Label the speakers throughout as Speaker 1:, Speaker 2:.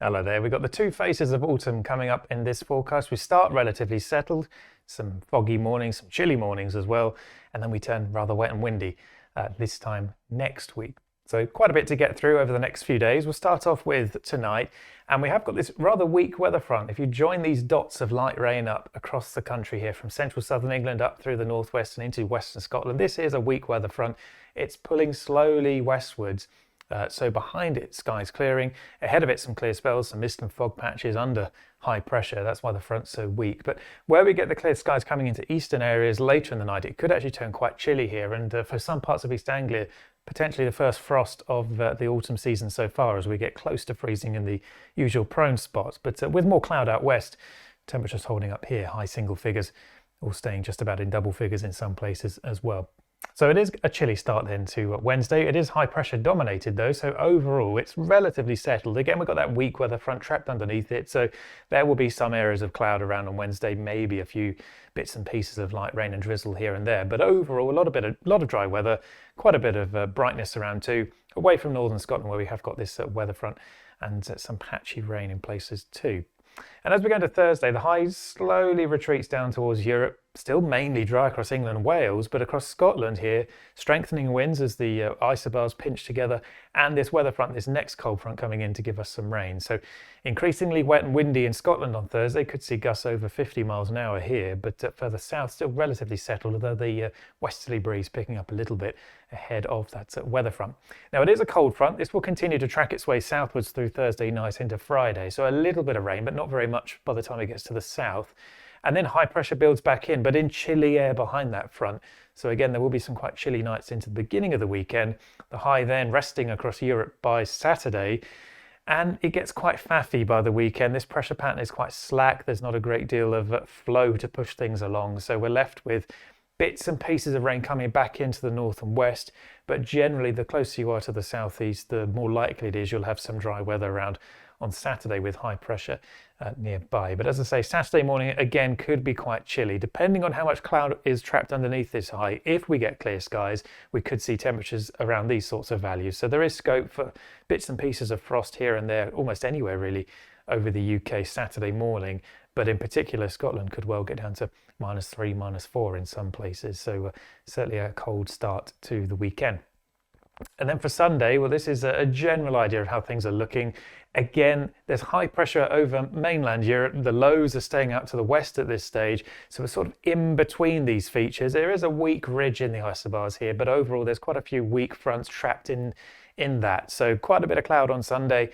Speaker 1: Hello there. We've got the two faces of autumn coming up in this forecast. We start relatively settled, some foggy mornings, some chilly mornings as well, and then we turn rather wet and windy this time next week. So quite a bit to get through over the next few days. We'll start off with tonight, and we have got this rather weak weather front. If you join these dots of light rain up across the country here from central southern England up through the northwest and into western Scotland, this is a weak weather front. It's pulling slowly westwards. So behind it, skies clearing. Ahead of it, some clear spells, some mist and fog patches under high pressure. That's why the front's so weak. But where we get the clear skies coming into eastern areas later in the night, it could actually turn quite chilly here. And for some parts of East Anglia, potentially the first frost of the autumn season so far as we get close to freezing in the usual prone spots. But with more cloud out west, temperatures holding up here, high single figures, all staying just about in double figures in some places as well. So it is a chilly start then to Wednesday. It is high pressure dominated though, so overall it's relatively settled. Again, we've got that weak weather front trapped underneath it, so there will be some areas of cloud around on Wednesday, maybe a few bits and pieces of light rain and drizzle here and there. But overall, a lot of dry weather, quite a bit of brightness around too, away from northern Scotland where we have got this weather front, and some patchy rain in places too. And as we go into Thursday, the high slowly retreats down towards Europe, still mainly dry across England and Wales, but across Scotland here, strengthening winds as the isobars pinch together, and this weather front, this next cold front coming in to give us some rain. So increasingly wet and windy in Scotland on Thursday, could see gusts over 50 miles an hour here, but further south still relatively settled, although the westerly breeze picking up a little bit ahead of that weather front. Now it is a cold front. This will continue to track its way southwards through Thursday night into Friday, so a little bit of rain, but not very much by the time it gets to the south. And then high pressure builds back in, but in chilly air behind that front. So again, there will be some quite chilly nights into the beginning of the weekend. The high then resting across Europe by Saturday. And it gets quite faffy by the weekend. This pressure pattern is quite slack. There's not a great deal of flow to push things along. So we're left with bits and pieces of rain coming back into the north and west. But generally, the closer you are to the southeast, the more likely it is you'll have some dry weather around on Saturday with high pressure nearby. But as I say, Saturday morning again could be quite chilly, depending on how much cloud is trapped underneath this high. If we get clear skies, we could see temperatures around these sorts of values. So there is scope for bits and pieces of frost here and there, almost anywhere really, over the UK Saturday morning. But in particular, Scotland could well get down to -3, -4 in some places. So certainly a cold start to the weekend. And then for Sunday, well, this is a general idea of how things are looking. Again, there's high pressure over mainland Europe. The lows are staying out to the west at this stage. So we're sort of in between these features. There is a weak ridge in the isobars here, but overall there's quite a few weak fronts trapped in that. So quite a bit of cloud on Sunday,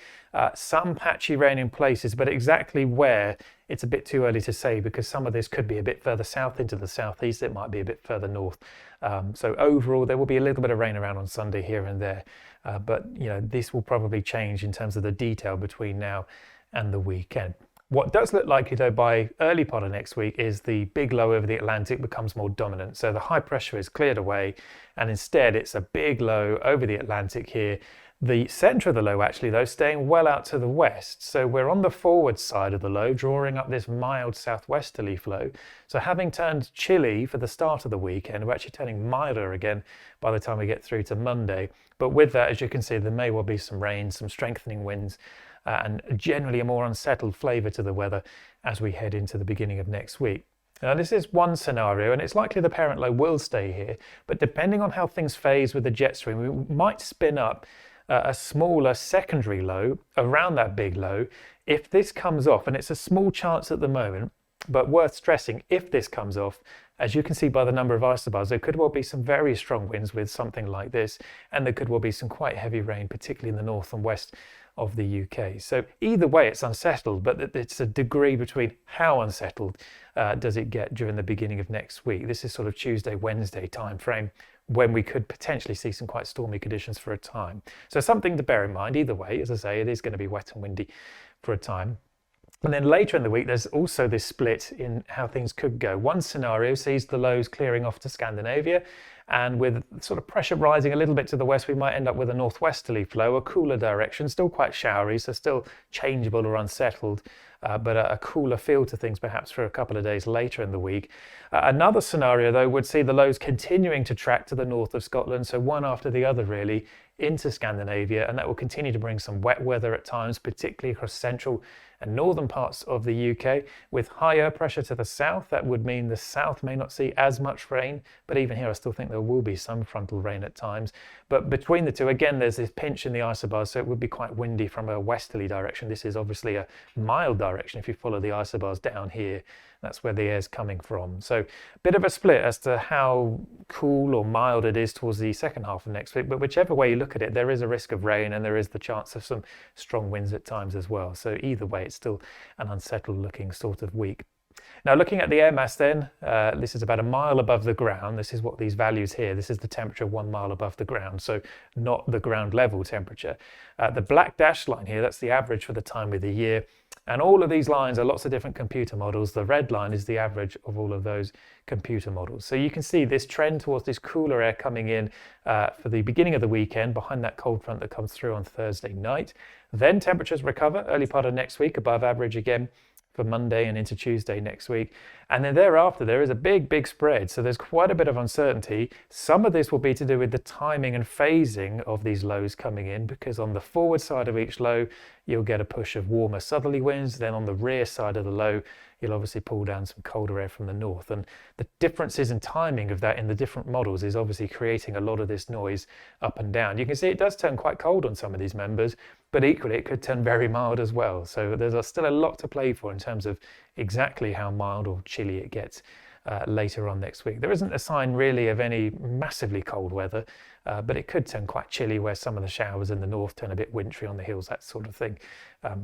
Speaker 1: some patchy rain in places, but exactly where, it's a bit too early to say because some of this could be a bit further south into the southeast. It might be a bit further north. So overall, there will be a little bit of rain around on Sunday here and there. But this will probably change in terms of the detail between now and the weekend. What does look likely though by early part of next week is the big low over the Atlantic becomes more dominant. So the high pressure is cleared away and instead it's a big low over the Atlantic here. The centre of the low actually though staying well out to the west. So we're on the forward side of the low, drawing up this mild southwesterly flow. So having turned chilly for the start of the weekend, we're actually turning milder again by the time we get through to Monday. But with that, as you can see, there may well be some rain, some strengthening winds, and generally a more unsettled flavour to the weather as we head into the beginning of next week. Now this is one scenario and it's likely the parent low will stay here, but depending on how things phase with the jet stream, we might spin up a smaller secondary low around that big low. If this comes off, and it's a small chance at the moment, but worth stressing, if this comes off, as you can see by the number of isobars, there could well be some very strong winds with something like this, and there could well be some quite heavy rain, particularly in the north and west of the UK. So either way it's unsettled, but it's a degree between how unsettled does it get during the beginning of next week. This is sort of Tuesday, Wednesday time frame when we could potentially see some quite stormy conditions for a time. So something to bear in mind either way. As I say, it is going to be wet and windy for a time. And then later in the week, there's also this split in how things could go. One scenario sees the lows clearing off to Scandinavia, and with sort of pressure rising a little bit to the west, we might end up with a northwesterly flow, a cooler direction, still quite showery, so still changeable or unsettled, but a cooler feel to things perhaps for a couple of days later in the week. Another scenario, though, would see the lows continuing to track to the north of Scotland, so one after the other really, into Scandinavia, and that will continue to bring some wet weather at times, particularly across central and northern parts of the UK. With higher pressure to the south, that would mean the south may not see as much rain, but even here I still think there will be some frontal rain at times. But between the two, again, there's this pinch in the isobars, so it would be quite windy from a westerly direction. This is obviously a mild direction if you follow the isobars down here. That's where the air's coming from. So a bit of a split as to how cool or mild it is towards the second half of next week. But whichever way you look at it, there is a risk of rain and there is the chance of some strong winds at times as well. So either way, it's still an unsettled looking sort of week. Now looking at the air mass then, this is about a mile above the ground. This is what these values here, this is the temperature 1 mile above the ground, so not the ground level temperature. The black dashed line here, that's the average for the time of the year. And all of these lines are lots of different computer models. The red line is the average of all of those computer models. So you can see this trend towards this cooler air coming in for the beginning of the weekend behind that cold front that comes through on Thursday night. Then temperatures recover early part of next week above average again for Monday and into Tuesday next week. And then thereafter, there is a big spread. So there's quite a bit of uncertainty. Some of this will be to do with the timing and phasing of these lows coming in, because on the forward side of each low, you'll get a push of warmer southerly winds. Then on the rear side of the low, you'll obviously pull down some colder air from the north. And the differences in timing of that in the different models is obviously creating a lot of this noise up and down. You can see it does turn quite cold on some of these members, but equally it could turn very mild as well. So there's still a lot to play for in terms of exactly how mild or chilly it gets later on next week. There isn't a sign really of any massively cold weather, but it could turn quite chilly where some of the showers in the north turn a bit wintry on the hills, that sort of thing,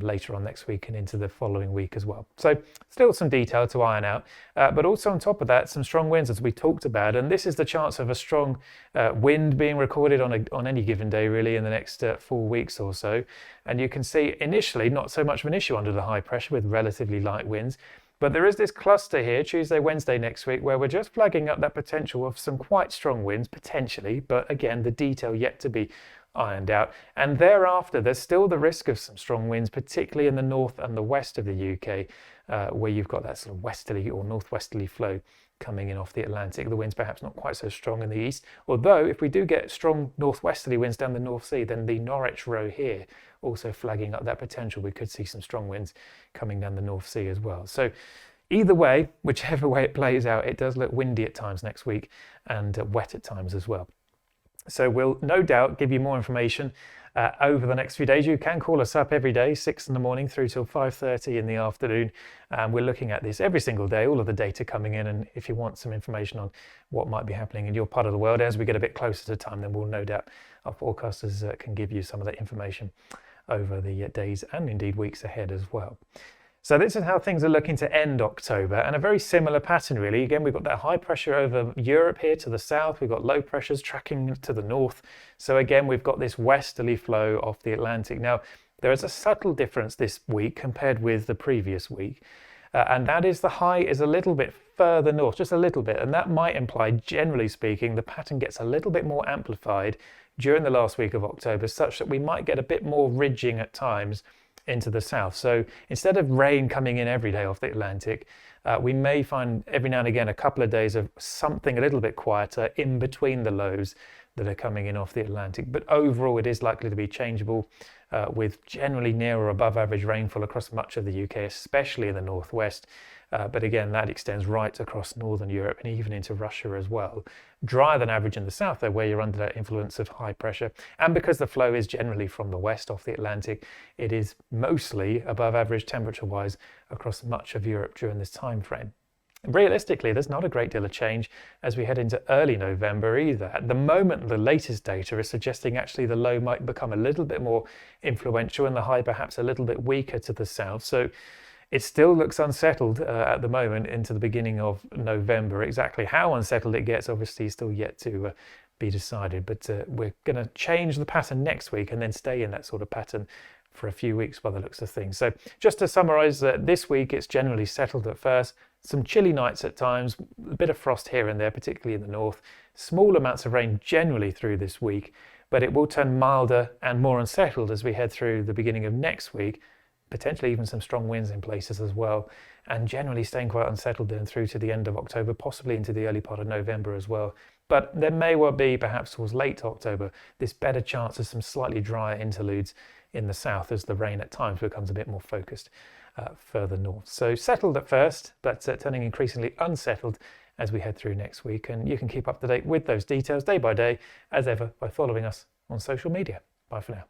Speaker 1: later on next week and into the following week as well. So still some detail to iron out, but also on top of that, some strong winds as we talked about, and this is the chance of a strong wind being recorded on any given day really in the next 4 weeks or so. And you can see initially not so much of an issue under the high pressure with relatively light winds. But there is this cluster here, Tuesday, Wednesday next week, where we're just flagging up that potential of some quite strong winds, potentially, but again, the detail yet to be ironed out. And thereafter, there's still the risk of some strong winds, particularly in the north and the west of the UK, where you've got that sort of westerly or northwesterly flow coming in off the Atlantic. The winds perhaps not quite so strong in the east, although if we do get strong northwesterly winds down the North Sea, then the Norwich row here also flagging up that potential. We could see some strong winds coming down the North Sea as well. So either way, whichever way it plays out, it does look windy at times next week and wet at times as well. So we'll no doubt give you more information over the next few days. You can call us up every day, 6 in the morning through till 5:30 in the afternoon. We're looking at this every single day, all of the data coming in. And if you want some information on what might be happening in your part of the world, as we get a bit closer to time, then we'll no doubt our forecasters can give you some of that information over the days and indeed weeks ahead as well. So this is how things are looking to end October, and a very similar pattern really. Again, we've got that high pressure over Europe here to the south. We've got low pressures tracking to the north. So again, we've got this westerly flow off the Atlantic. Now, there is a subtle difference this week compared with the previous week, and that is the high is a little bit further north, just a little bit, and that might imply, generally speaking, the pattern gets a little bit more amplified during the last week of October, such that we might get a bit more ridging at times into the south. So instead of rain coming in every day off the Atlantic, we may find every now and again a couple of days of something a little bit quieter in between the lows that are coming in off the Atlantic. But overall, it is likely to be changeable with generally near or above average rainfall across much of the UK, especially in the northwest. But again, that extends right across northern Europe and even into Russia as well. Drier than average in the south, though, where you're under that influence of high pressure. And because the flow is generally from the west off the Atlantic, it is mostly above average temperature-wise across much of Europe during this time frame. Realistically, there's not a great deal of change as we head into early November either. At the moment, the latest data is suggesting actually the low might become a little bit more influential and the high perhaps a little bit weaker to the south. So it still looks unsettled at the moment into the beginning of November. Exactly how unsettled it gets, obviously, still yet to be decided. But we're going to change the pattern next week and then stay in that sort of pattern for a few weeks by the looks of things. So just to summarise, this week it's generally settled at first. Some chilly nights at times, a bit of frost here and there, particularly in the north. Small amounts of rain generally through this week, but it will turn milder and more unsettled as we head through the beginning of next week. Potentially even some strong winds in places as well, and generally staying quite unsettled then through to the end of October, possibly into the early part of November as well, But there may well be, perhaps towards late October, this better chance of some slightly drier interludes in the south as the rain at times becomes a bit more focused further north. So settled at first, but turning increasingly unsettled as we head through next week. And you can keep up to date with those details day by day, as ever, by following us on social media. Bye for now.